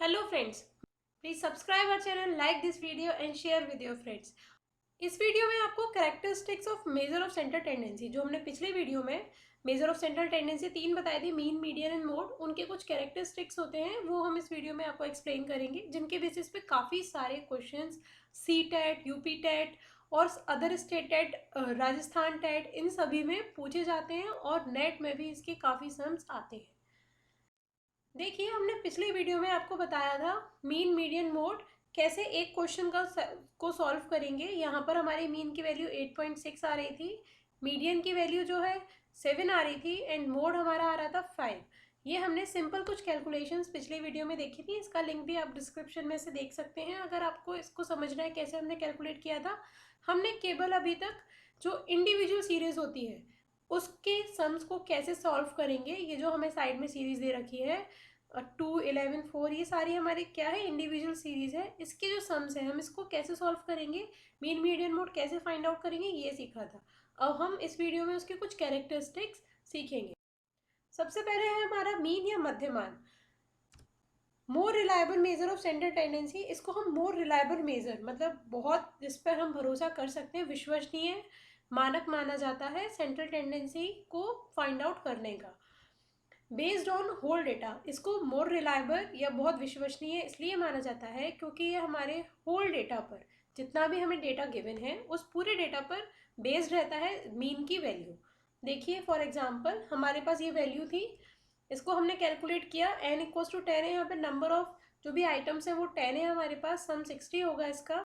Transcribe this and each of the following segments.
Hello friends, please subscribe our channel, like this video and share with your friends. इस video में आपको characteristics of major of central tendency, जो हमने पिछले video में major of central tendency 3 बताए थे, मीन, मीडियन एंड मोड, उनके कुछ कैरेक्टरिस्टिक्स होते हैं वो हम इस वीडियो में आपको एक्सप्लेन करेंगे, जिनके बेसिस पे काफ़ी सारे questions C TET, UP TET और other state TET, Rajasthan TET, इन सभी में पूछे जाते हैं और नेट में भी इसके काफ़ी सम्स आते हैं। देखिए, हमने पिछले वीडियो में आपको बताया था मीन, मीडियन, मोड कैसे एक क्वेश्चन को सॉल्व करेंगे। यहाँ पर हमारी मीन की वैल्यू 8.6 आ रही थी, मीडियन की वैल्यू जो है 7 आ रही थी एंड मोड हमारा आ रहा था 5। ये हमने सिंपल कुछ कैलकुलेशंस पिछले वीडियो में देखी थी, इसका लिंक भी आप डिस्क्रिप्शन में से देख सकते हैं अगर आपको इसको समझना है कैसे हमने कैलकुलेट किया था। हमने केवल अभी तक जो इंडिविजुअल सीरीज होती है उसके सम्स को कैसे सॉल्व करेंगे, ये जो हमें साइड में सीरीज दे रखी है 2, 11, 4, ये सारी हमारी क्या है, इंडिविजुअल सीरीज है। इसके जो सम्स है हम इसको कैसे सॉल्व करेंगे, मीन, मीडियन, मोड कैसे फाइंड आउट करेंगे, ये सीखा था। अब हम इस वीडियो में उसके कुछ कैरेक्टरिस्टिक्स सीखेंगे। सबसे पहले है हमारा मीन या मध्यमान। More reliable measure of central tendency, इसको हम मोर रिलायबल मेजर मतलब बहुत जिस पर हम भरोसा कर सकते हैं, विश्वसनीय मानक माना जाता है सेंट्रल टेंडेंसी को फाइंड आउट करने का। बेस्ड ऑन होल डेटा, इसको मोर रिलायबल या बहुत विश्वसनीय इसलिए माना जाता है क्योंकि ये हमारे होल डेटा पर, जितना भी हमें डेटा गिवन है उस पूरे डेटा पर बेस्ड रहता है मीन की वैल्यू। देखिए फॉर एग्जांपल हमारे पास ये वैल्यू थी, इसको हमने कैलकुलेट किया, n इक्वल्स टू 10 है, यहाँ पे नंबर ऑफ जो भी आइटम्स है वो 10 है हमारे पास, सम 60 होगा इसका।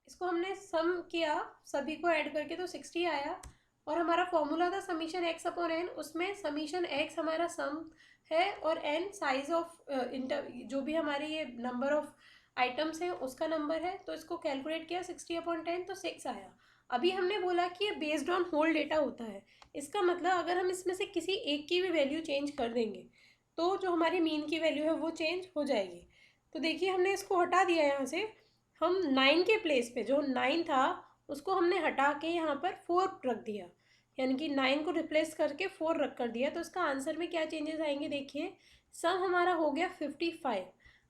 इसको हमने सम किया सभी को ऐड करके तो 60 आया और हमारा फॉर्मूला था समीशन एक्स अपॉन एन, उसमें समीशन एक्स हमारा सम है और एन साइज ऑफ जो भी हमारे ये नंबर ऑफ आइटम्स हैं उसका नंबर है, तो इसको कैलकुलेट किया 60 अपॉन 10 तो 6 आया। अभी हमने बोला कि ये बेस्ड ऑन होल डेटा होता है, इसका मतलब अगर हम इसमें से किसी एक की भी वैल्यू चेंज कर देंगे तो जो हमारी मीन की वैल्यू है वो चेंज हो जाएगी। तो देखिए हमने इसको हटा दिया यहाँ से, हम 9 के प्लेस पे जो 9 था उसको हमने हटा के यहाँ पर 4 रख दिया, यानी कि 9 को रिप्लेस करके 4 रख कर दिया। तो इसका आंसर में क्या चेंजेस आएंगे, देखिए सम हमारा हो गया 55।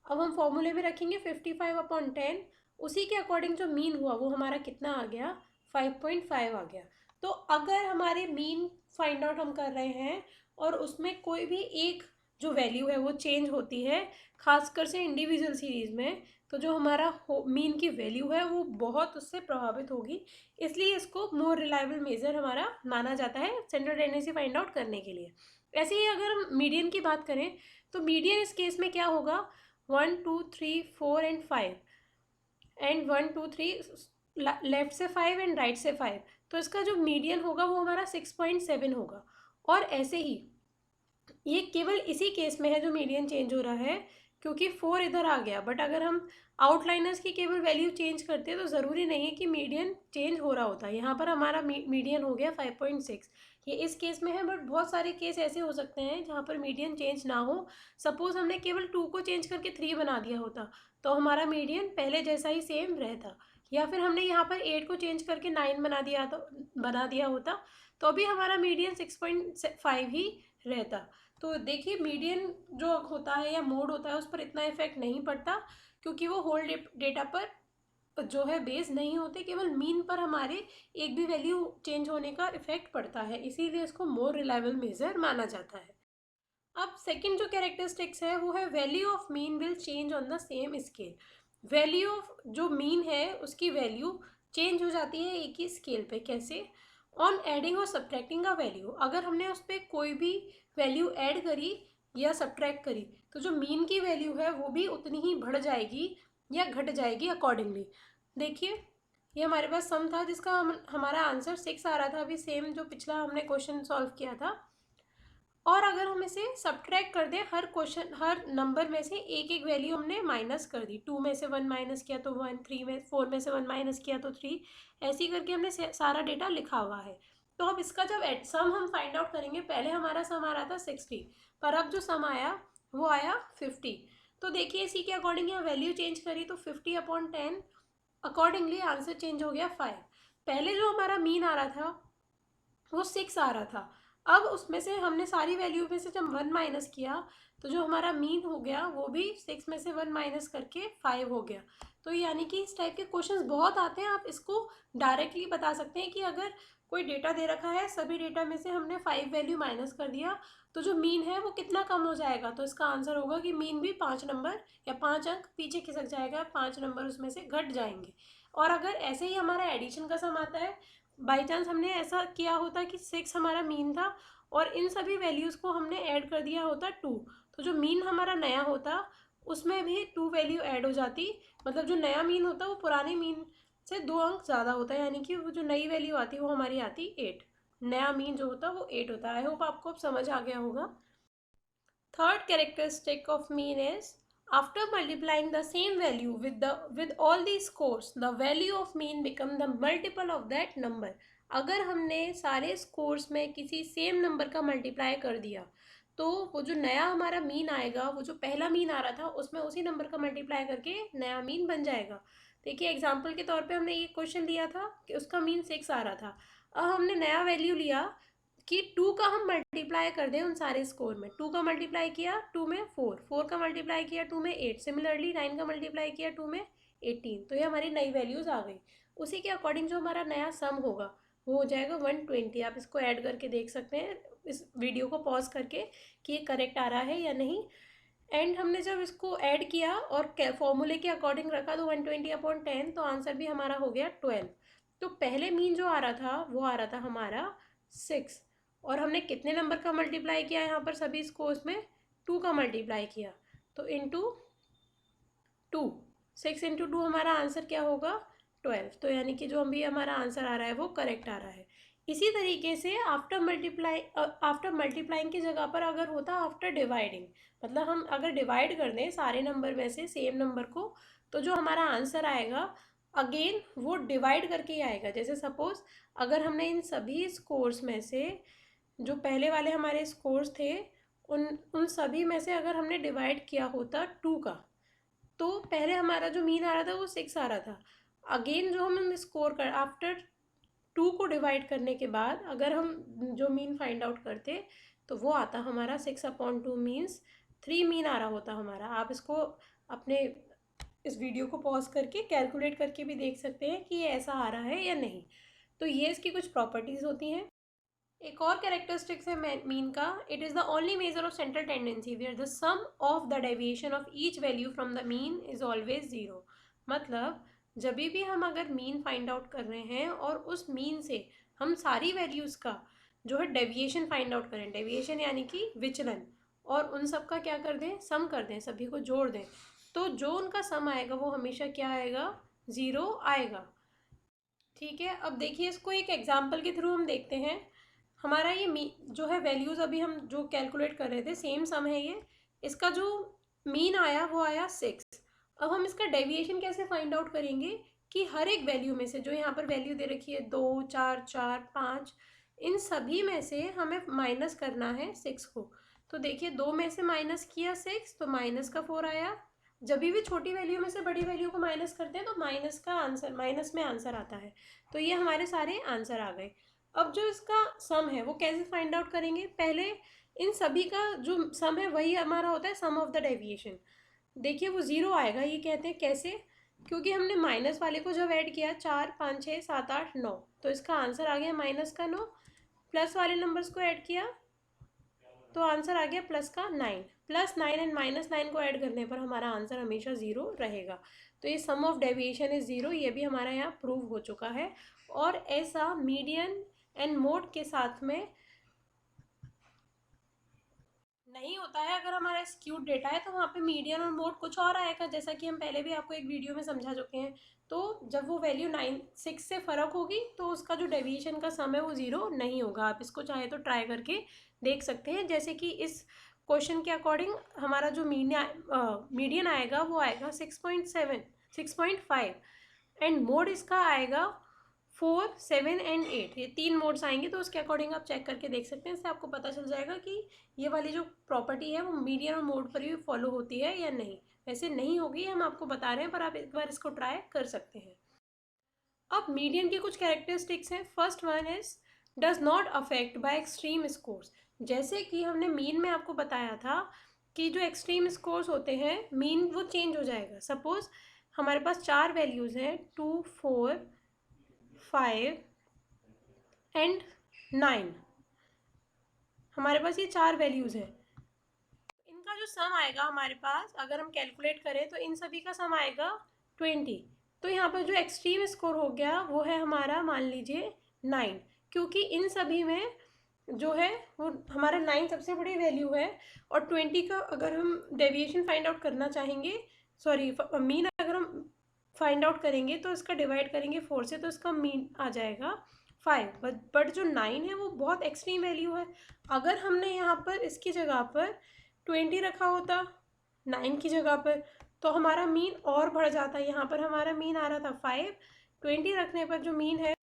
अब हम फॉर्मूले में रखेंगे 55 अपॉन 10, उसी के अकॉर्डिंग जो मीन हुआ वो हमारा कितना आ गया, 5.5 आ गया। तो अगर हमारे मीन फाइंड आउट हम कर रहे हैं और उसमें कोई भी एक जो वैल्यू है वो चेंज होती है, खासकर से इंडिविजुअल सीरीज में, तो जो हमारा मीन की वैल्यू है वो बहुत उससे प्रभावित होगी, इसलिए इसको मोर रिलायबल मेजर हमारा माना जाता है सेंट्रल टेंडेंसी फाइंड आउट करने के लिए। ऐसे ही अगर हम मीडियन की बात करें तो मीडियन इस केस में क्या होगा, 1, 2, 3, 4 एंड 5 एंड 1, 2, 3 लेफ्ट से 5 एंड राइट से 5, तो इसका जो मीडियन होगा वो हमारा 6.7 होगा। और ऐसे ही ये केवल इसी केस में है जो मीडियन चेंज हो रहा है क्योंकि 4 इधर आ गया, बट अगर हम आउटलाइनर्स की केवल वैल्यू चेंज करते हैं तो ज़रूरी नहीं है कि मीडियन चेंज हो रहा होता है। यहाँ पर हमारा मीडियन हो गया 5.6, ये इस केस में है, बट बहुत सारे केस ऐसे हो सकते हैं जहाँ पर मीडियन चेंज ना हो। सपोज हमने केवल 2 को चेंज करके 3 बना दिया होता तो हमारा मीडियन पहले जैसा ही सेम रहता, या फिर हमने यहाँ पर 8 को चेंज करके 9 बना दिया होता तो भी हमारा मीडियन 6.5 ही रहता। तो देखिए मीडियन जो होता है या मोड होता है उस पर इतना इफेक्ट नहीं पड़ता क्योंकि वो होल डेटा पर जो है बेस नहीं होते, केवल मीन पर हमारे एक भी वैल्यू चेंज होने का इफेक्ट पड़ता है, इसीलिए इसको मोर रिलायबल मेजर माना जाता है। अब सेकंड जो कैरेक्टरिस्टिक्स है वो है value of mean will change on the same scale. Value of जो मीन है उसकी वैल्यू चेंज हो जाती है एक ही स्केल पे, कैसे, ऑन एडिंग और सब्ट्रैक्टिंग का वैल्यू, अगर हमने उस पर कोई भी वैल्यू ऐड करी या सब्ट्रैक्ट करी तो जो मीन की वैल्यू है वो भी उतनी ही बढ़ जाएगी या घट जाएगी अकॉर्डिंगली। देखिए ये हमारे पास सम था जिसका हमारा आंसर 6 आ रहा था, अभी सेम जो पिछला हमने क्वेश्चन सॉल्व किया था, और अगर हम इसे सब्ट्रैक्ट कर दें, हर क्वेश्चन हर नंबर में से एक एक वैल्यू हमने माइनस कर दी, 2 में से 1 माइनस किया तो 1, 4 में से 1 माइनस किया तो 3, ऐसे ही करके हमने सारा डेटा लिखा हुआ है। तो अब इसका जब सम हम फाइंड आउट करेंगे, पहले हमारा सम आ रहा था 60 पर अब जो सम आया वो आया 50। तो देखिए इसी के अकॉर्डिंग यहाँ वैल्यू चेंज करी तो 50 अपॉन 10, अकॉर्डिंगली आंसर चेंज हो गया 5। पहले जो हमारा मीन आ रहा था वो 6 आ रहा था, अब उसमें से हमने सारी वैल्यू में से जब 1 माइनस किया तो जो हमारा मीन हो गया वो भी 6 में से 1 माइनस करके 5 हो गया। तो यानी कि इस टाइप के क्वेश्चंस बहुत आते हैं। आप इसको डायरेक्टली बता सकते हैं कि अगर कोई डेटा दे रखा है, सभी डेटा में से हमने 5 वैल्यू माइनस कर दिया, तो जो मीन है वो कितना कम हो जाएगा। तो इसका आंसर होगा कि मीन भी 5 नंबर या 5 अंक पीछे खिसक जाएगा, 5 नंबर उसमें से घट जाएंगे। और अगर ऐसे ही हमारा एडिशन का सम आता है, बाई चांस हमने ऐसा किया होता कि 6 हमारा मीन था और इन सभी वैल्यूज़ को हमने ऐड कर दिया होता 2, तो जो मीन हमारा नया होता उसमें भी 2 वैल्यू ऐड हो जाती। मतलब जो नया मीन होता वो पुराने मीन से 2 अंक ज़्यादा होता है, यानी कि वो जो नई वैल्यू आती वो हमारी आती 8। नया मीन जो होता वो 8 होता है। आई होप आपको अब समझ आ गया होगा। Third characteristic of mean is after multiplying the same value with all the scores, the value of mean become the multiple of that number. अगर हमने सारे स्कोर्स में किसी सेम नंबर का मल्टीप्लाई कर दिया तो वो जो नया हमारा मीन आएगा, वो जो पहला मीन आ रहा था उसमें उसी नंबर का मल्टीप्लाई करके नया मीन बन जाएगा। देखिए एग्जाम्पल के तौर पे हमने ये क्वेश्चन लिया था कि उसका मीन 6 आ रहा था। अब हमने नया वैल्यू लिया कि 2 का हम मल्टीप्लाई कर दें उन सारे स्कोर में। 2 का मल्टीप्लाई किया 2 में 4, 4 का मल्टीप्लाई किया 2 में 8, सिमिलरली 9 का मल्टीप्लाई किया 2 में 18। तो ये हमारी नई वैल्यूज़ आ गई। उसी के अकॉर्डिंग जो हमारा नया सम होगा वो हो जाएगा 120। आप इसको ऐड करके देख सकते हैं इस वीडियो को पॉज करके कि ये करेक्ट आ रहा है या नहीं। एंड हमने जब इसको ऐड किया और फॉर्मूले के अकॉर्डिंग रखा तो 120/10, तो आंसर भी हमारा हो गया 12। तो पहले मीन जो आ रहा था वो आ रहा था हमारा 6, और हमने कितने नंबर का मल्टीप्लाई किया यहाँ पर सभी स्कोर्स में? 2 का मल्टीप्लाई किया, तो इंटू 2, 6 इंटू 2 हमारा आंसर क्या होगा? 12। तो यानी कि जो अभी हमारा आंसर आ रहा है वो करेक्ट आ रहा है। इसी तरीके से आफ्टर मल्टीप्लाइंग की जगह पर अगर होता आफ्टर डिवाइडिंग, मतलब हम अगर डिवाइड कर दें सारे नंबर में से सेम नंबर को, तो जो हमारा आंसर आएगा अगेन वो डिवाइड करके ही आएगा। जैसे सपोज अगर हमने इन सभी स्कोर्स में से जो पहले वाले हमारे स्कोर्स थे उन उन सभी में से अगर हमने डिवाइड किया होता 2 का, तो पहले हमारा जो मीन आ रहा था वो 6 आ रहा था। अगेन जो हम स्कोर कर आफ्टर 2 को डिवाइड करने के बाद अगर हम जो मीन फाइंड आउट करते तो वो आता हमारा 6/2 मीन्स 3 मीन आ रहा होता हमारा। आप इसको अपने इस वीडियो को पॉज करके कैलकुलेट करके भी देख सकते हैं कि ये ऐसा आ रहा है या नहीं। तो ये इसकी कुछ प्रॉपर्टीज़ होती हैं। एक और कैरेक्टरिस्टिक्स है मीन का, it is the only measure of central tendency where the sum of the deviation of each value from the mean is always zero. मतलब जब भी हम अगर मीन फाइंड आउट कर रहे हैं और उस मीन से हम सारी वैल्यूज़ का जो है डेविएशन फाइंड आउट करें, डेविएशन यानी कि विचलन, और उन सब का क्या कर दें, सम कर दें, सभी को जोड़ दें, तो जो उनका सम आएगा वो हमेशा क्या आएगा? ज़ीरो आएगा। ठीक है, अब देखिए इसको एक एग्जाम्पल के थ्रू हम देखते हैं। हमारा ये जो है वैल्यूज़ अभी हम जो कैलकुलेट कर रहे थे सेम सम है ये, इसका जो मीन आया वो आया 6। अब हम इसका डेविएशन कैसे फाइंड आउट करेंगे कि हर एक वैल्यू में से जो यहाँ पर वैल्यू दे रखी है 2 4 4 5, इन सभी में से हमें माइनस करना है 6 को। तो देखिए 2 में से माइनस किया 6 तो माइनस का 4 आया। जब भी छोटी वैल्यू में से बड़ी वैल्यू को माइनस करते हैं तो माइनस का आंसर, माइनस में आंसर आता है। तो ये हमारे सारे आंसर आ गए। अब जो इसका सम है वो कैसे फाइंड आउट करेंगे? पहले इन सभी का जो सम है वही हमारा होता है सम ऑफ द डेविएशन। देखिए वो ज़ीरो आएगा, ये कहते हैं कैसे? क्योंकि हमने माइनस वाले को जब ऐड किया 4 5 6 7 8 9, तो इसका आंसर आ गया माइनस का 9। प्लस वाले नंबर्स को ऐड किया तो आंसर आ गया प्लस का 9। +9 एंड -9 को ऐड करने पर हमारा आंसर हमेशा ज़ीरो रहेगा। तो ये सम ऑफ डेविएशन इज़ ज़ीरो, ये भी हमारा यहाँ प्रूव हो चुका है। और ऐसा मीडियन एंड मोड के साथ में नहीं होता है। अगर हमारा स्क्यूड डेटा है तो वहाँ पे मीडियन और मोड कुछ और आएगा, जैसा कि हम पहले भी आपको एक वीडियो में समझा चुके हैं। तो जब वो वैल्यू 6 से फ़र्क होगी तो उसका जो डेविएशन का सम है वो ज़ीरो नहीं होगा। आप इसको चाहे तो ट्राई करके देख सकते हैं। जैसे कि इस क्वेश्चन के अकॉर्डिंग हमारा जो मीडियन आएगा वो आएगा 6.7 6.5, एंड मोड इसका आएगा 4 7 एंड 8। ये 3 मोड्स आएंगे, तो उसके अकॉर्डिंग आप चेक करके देख सकते हैं। इससे आपको पता चल जाएगा कि ये वाली जो प्रॉपर्टी है वो मीडियन और मोड पर भी फॉलो होती है या नहीं। वैसे नहीं होगी, हम आपको बता रहे हैं, पर आप एक बार इसको ट्राई कर सकते हैं। अब मीडियन के कुछ कैरेक्टरिस्टिक्स हैं। First one is does not affect by extreme scores. जैसे कि हमने मीन में आपको बताया था कि जो एक्सट्रीम स्कोर्स होते हैं मीन वो चेंज हो जाएगा। सपोज हमारे पास 4 वैल्यूज़ हैं 2, 4, 5 एंड 9। हमारे पास ये 4 वैल्यूज़ हैं। इनका जो सम आएगा हमारे पास, अगर हम कैलकुलेट करें तो इन सभी का सम आएगा 20। तो यहाँ पर जो एक्सट्रीम स्कोर हो गया वो है हमारा, मान लीजिए 9, क्योंकि इन सभी में जो है वो हमारा 9 सबसे बड़ी वैल्यू है। और 20 का अगर हम डेविएशन फाइंड आउट करना चाहेंगे, सॉरी मीन अगर हम फाइंड आउट करेंगे तो इसका डिवाइड करेंगे 4 से, तो इसका मीन आ जाएगा 5। बट जो 9 है वो बहुत एक्सट्रीम वैल्यू है। अगर हमने यहाँ पर इसकी जगह पर 20 रखा होता 9 की जगह पर, तो हमारा मीन और बढ़ जाता। यहाँ पर हमारा मीन आ रहा था 5, 20 रखने पर जो मीन है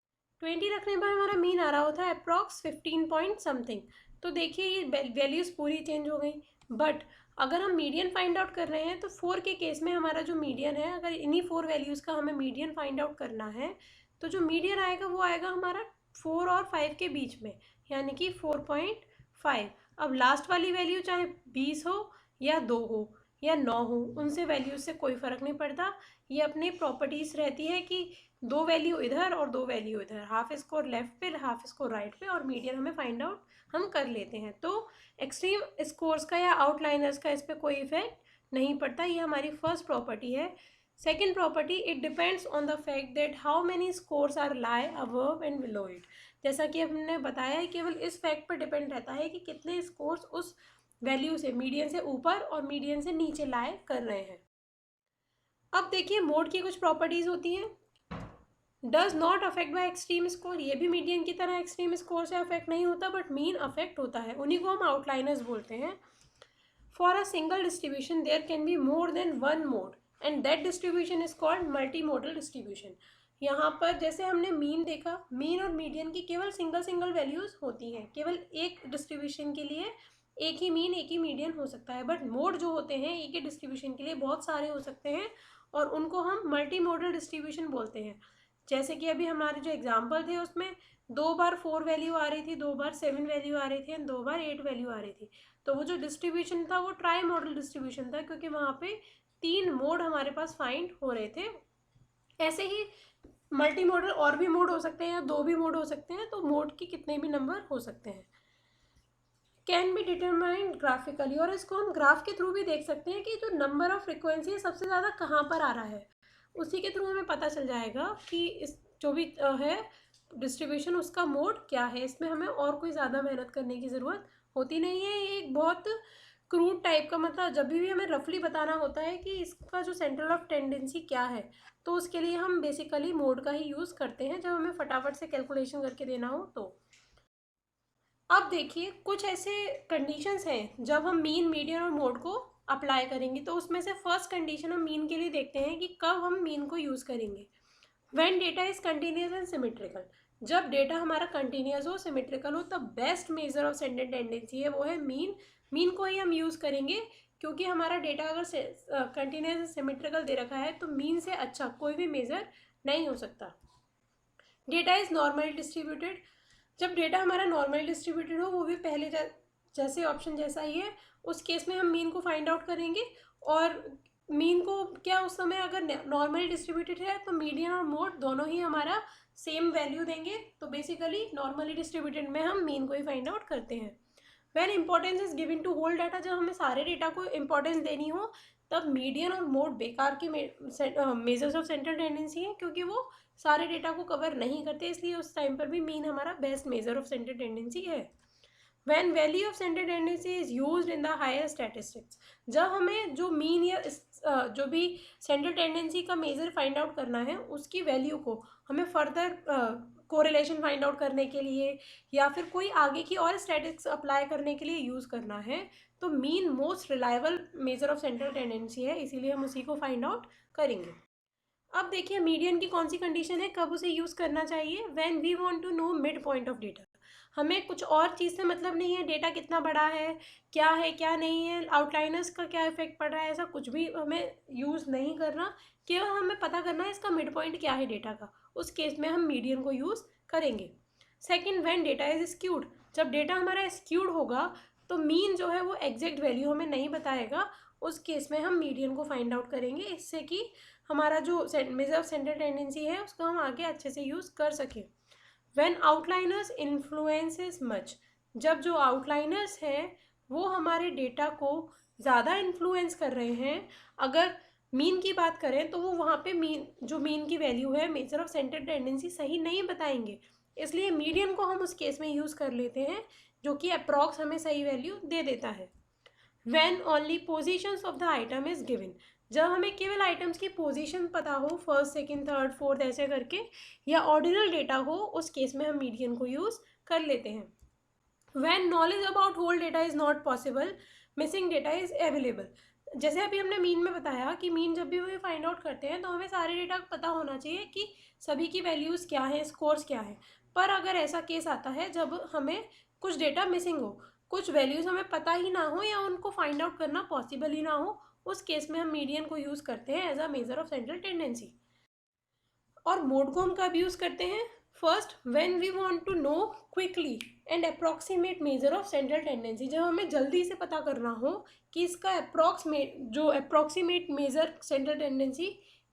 20 रखने पर हमारा मीन आ रहा होता है अप्रॉक्स 15 पॉइंट समथिंग। तो देखिए ये वैल्यूज़ पूरी चेंज हो गई। बट अगर हम मीडियन फाइंड आउट कर रहे हैं तो 4 के केस में हमारा जो मीडियन है, अगर इन्हीं 4 वैल्यूज़ का हमें मीडियन फाइंड आउट करना है तो जो मीडियन आएगा वो आएगा हमारा 4 और 5 के बीच में, यानी कि 4.5। अब लास्ट वाली वैल्यू चाहे 20 हो या 2 हो या 9 हो, उनसे वैल्यूज से कोई फ़र्क नहीं पड़ता। ये अपनी प्रॉपर्टीज़ रहती है कि 2 वैल्यू इधर और 2 वैल्यू इधर, हाफ स्कोर लेफ्ट पे हाफ स्कोर राइट पे, और मीडियन हमें फाइंड आउट हम कर लेते हैं। तो एक्सट्रीम स्कोर्स का या आउटलाइनर्स का इस पर कोई इफेक्ट नहीं पड़ता। ये हमारी फर्स्ट प्रॉपर्टी है। Second property, it depends on the fact that how many scores are lie above and below it. जैसा कि हमने बताया है, केवल इस फैक्ट पर डिपेंड रहता है कि कितने स्कोर्स उस वैल्यू से, मीडियन से ऊपर और मीडियन से नीचे लाए कर रहे हैं। अब देखिए मोड की कुछ प्रॉपर्टीज होती हैं। Does not affect by extreme score, ये भी मीडियन की तरह एक्सट्रीम स्कोर से अफेक्ट नहीं होता, बट मीन अफेक्ट होता है। उन्हीं को हम आउटलाइनर्स बोलते हैं। For a single distribution there can be more than one mode and that distribution is called multi modal distribution. यहाँ पर जैसे हमने मीन देखा, मीन और मीडियन की केवल सिंगल वैल्यूज होती हैं। केवल एक डिस्ट्रीब्यूशन के लिए एक ही मीन एक ही मीडियन हो सकता है, बट मोड जो होते हैं एक ही डिस्ट्रीब्यूशन के लिए बहुत सारे हो सकते हैं, और उनको हम मल्टी मोडल डिस्ट्रीब्यूशन बोलते हैं। जैसे कि अभी हमारे जो एग्जाम्पल थे उसमें 2 बार 4 वैल्यू आ रही थी, 2 बार 7 वैल्यू आ रही थी एंड 2 बार 8 वैल्यू आ रही थी। तो वो जो डिस्ट्रीब्यूशन था वो ट्राई मॉडल डिस्ट्रीब्यूशन था, क्योंकि वहाँ पे 3 मोड हमारे पास फाइंड हो रहे थे। ऐसे ही मल्टी मॉडल और भी मोड हो सकते हैं या 2 भी मोड हो सकते हैं, तो मोड के कितने भी नंबर हो सकते हैं। कैन बी डिटरमाइंड ग्राफिकली, और इसको हम ग्राफ के थ्रू भी देख सकते हैं कि जो नंबर ऑफ फ्रिक्वेंसी है सबसे ज़्यादा कहाँ पर आ रहा है, उसी के थ्रू हमें पता चल जाएगा कि इस जो भी है डिस्ट्रीब्यूशन उसका मोड क्या है। इसमें हमें और कोई ज़्यादा मेहनत करने की ज़रूरत होती नहीं है। ये एक बहुत क्रूड टाइप का, मतलब जब भी हमें रफली बताना होता है कि इसका जो सेंटर ऑफ टेंडेंसी क्या है, तो उसके लिए हम बेसिकली मोड का ही यूज़ करते हैं जब हमें फटाफट से कैलकुलेशन करके देना हो तो। अब देखिए कुछ ऐसे कंडीशंस हैं जब हम मीन, मीडियन और मोड को अप्लाई करेंगे। तो उसमें से फर्स्ट कंडीशन हम मीन के लिए देखते हैं कि कब हम मीन को यूज़ करेंगे। When data is continuous and symmetrical, जब डेटा हमारा कंटिन्यूस हो, सिमेट्रिकल हो, तब best measure of centre tendency है वो है मीन। मीन को ही हम यूज़ करेंगे, क्योंकि हमारा डेटा अगर कंटिन्यूस सिमेट्रिकल दे रखा है तो मीन से अच्छा कोई भी मेजर नहीं हो सकता। डेटा इज नॉर्मली डिस्ट्रीब्यूटेड, जब डेटा हमारा नॉर्मली डिस्ट्रीब्यूटेड हो, वो भी पहले जैसे ऑप्शन जैसा ही है, उस केस में हम मीन को फाइंड आउट करेंगे। और मीन को क्या, उस समय अगर नॉर्मली डिस्ट्रीब्यूटेड है तो मीडियन और मोड दोनों ही हमारा सेम वैल्यू देंगे। तो बेसिकली नॉर्मली डिस्ट्रीब्यूटेड में हम मीन को ही फाइंड आउट करते हैं। When importance is given to whole data, जब हमें सारे डेटा को इंपॉर्टेंस देनी हो, तब मीडियन और मोड बेकार के मेजर्स ऑफ सेंट्रल टेंडेंसी है, क्योंकि वो सारे डेटा को कवर नहीं करते, इसलिए उस टाइम पर भी मीन हमारा best measure of central tendency है। When value of central tendency is used in the higher statistics, जब हमें जो मीन या जो भी सेंट्रल टेंडेंसी का मेजर फाइंड आउट करना है उसकी वैल्यू को हमें फर्दर कोरिलेशन फाइंड आउट करने के लिए या फिर कोई आगे की और स्टैटिस्टिक्स अप्लाई करने के लिए यूज़ करना है, तो mean most reliable measure of central tendency है, इसीलिए हम उसी को फाइंड आउट करेंगे। अब देखिए मीडियन की कौन सी कंडीशन है, कब उसे यूज़ करना चाहिए। When we want to know mid point of data, हमें कुछ और चीज़ से मतलब नहीं है, डेटा कितना बड़ा है क्या नहीं है, आउटलाइनर्स का क्या इफेक्ट पड़ रहा है, ऐसा कुछ भी हमें यूज़ नहीं करना। केवल हमें पता करना है इसका मिड पॉइंट क्या है डेटा का, उस केस में हम मीडियन को यूज़ करेंगे। Second, when data is skewed, जब डेटा हमारा स्क्यूड होगा तो मीन जो है वो एग्जैक्ट वैल्यू हमें नहीं बताएगा, उस केस में हम मीडियन को फाइंड आउट करेंगे, इससे कि हमारा जो मेजर ऑफ सेंट्रल टेंडेंसी है उसको हम आगे अच्छे से यूज़ कर सकें। व्हेन आउटलाइनर्स इन्फ्लुएंसेस मच, जब जो आउटलाइनर्स हैं वो हमारे डेटा को ज़्यादा इन्फ्लुएंस कर रहे हैं, अगर मीन की बात करें तो वो वहाँ पे मीन की वैल्यू है मेजर ऑफ सेंट्रल टेंडेंसी सही नहीं बताएंगे, इसलिए मीडियन को हम उस केस में यूज़ कर लेते हैं, जो कि अप्रॉक्स हमें सही वैल्यू दे देता है। When only positions of the item is given, जब हमें केवल आइटम्स की पोजीशन पता हो, फर्स्ट सेकंड थर्ड फोर्थ ऐसे करके, या ऑर्डिनल डेटा हो, उस केस में हम मीडियन को यूज़ कर लेते हैं। When knowledge about whole data is not possible, missing data is available, जैसे अभी हमने मीन में बताया कि मीन जब भी हमें फाइंड आउट करते हैं तो हमें सारे डेटा पता होना चाहिए कि सभी की वैल्यूज़ क्या हैं, स्कोर्स क्या हैं, पर अगर ऐसा केस आता है जब हमें कुछ डेटा मिसिंग हो, कुछ वैल्यूज़ हमें पता ही ना हो या उनको फाइंड आउट करना पॉसिबल ही ना हो, उस केस में हम मीडियन को यूज़ करते हैं as a measure of central tendency. और मोड को हम कब यूज़ करते हैं? First, when we want to know quickly and approximate measure of central tendency, जब हमें जल्दी से पता करना हो कि इसका अप्रॉक्सीमेट मेजर सेंट्रल टेंडेंसी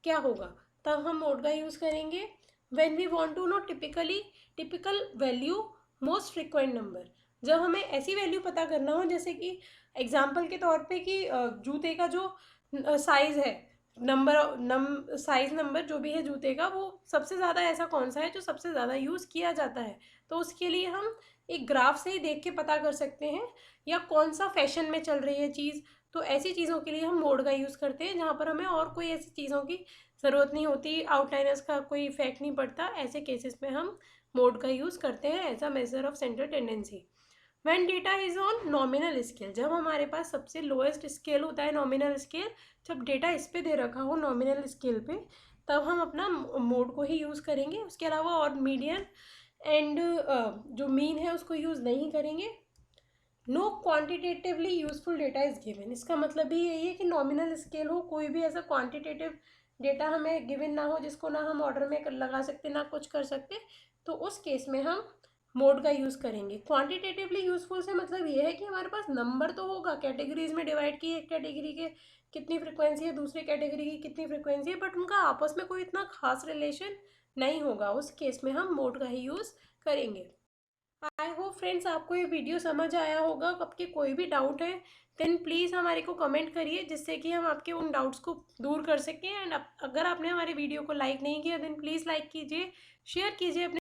क्या होगा, तब हम मोड का यूज़ करेंगे। When we want to know typical value most frequent number, जब हमें ऐसी वैल्यू पता करना हो, जैसे कि एग्जाम्पल के तौर पे कि जूते का जो साइज़ है, साइज नंबर जो भी है जूते का, वो सबसे ज़्यादा ऐसा कौन सा है जो सबसे ज़्यादा यूज़ किया जाता है, तो उसके लिए हम एक ग्राफ से ही देख के पता कर सकते हैं, या कौन सा फैशन में चल रही है चीज़, तो ऐसी चीज़ों के लिए हम मोड का यूज़ करते हैं, जहाँ पर हमें और कोई ऐसी चीज़ों की ज़रूरत नहीं होती, आउटलाइनर्स का कोई इफेक्ट नहीं पड़ता, ऐसे केसेस में हम मोड का यूज़ करते हैं as a measure of central tendency. When data is on nominal scale, जब हमारे पास सबसे लोएस्ट स्केल होता है नॉमिनल स्केल, जब डेटा इस पे दे रखा हो नॉमिनल स्केल पे, तब हम अपना मोड को ही यूज़ करेंगे, उसके अलावा और मीडियन एंड जो मीन है उसको यूज़ नहीं करेंगे। No quantitatively useful data is given, इसका मतलब भी यही है कि नॉमिनल स्केल हो, कोई भी ऐसा क्वान्टिटेटिव डेटा हमें गिवन ना हो जिसको ना हम ऑर्डर में लगा सकते ना कुछ कर सकते, तो उस केस में हम मोड का यूज़ करेंगे। क्वांटिटेटिवली यूजफुल से मतलब ये है कि हमारे पास नंबर तो होगा, कैटेगरीज में डिवाइड की, एक कैटेगरी के कितनी फ्रिक्वेंसी है, दूसरी कैटेगरी की कितनी फ्रिक्वेंसी है, बट उनका आपस में कोई इतना खास रिलेशन नहीं होगा, उस केस में हम मोड का ही यूज़ करेंगे। आई होप फ्रेंड्स आपको ये वीडियो समझ आया होगा। आपके कोई भी डाउट है देन प्लीज़ हमारे को कमेंट करिए, जिससे कि हम आपके उन डाउट्स को दूर कर सकें। एंड अगर आपने हमारे वीडियो को लाइक नहीं किया देन प्लीज़ लाइक कीजिए, शेयर कीजिए अपने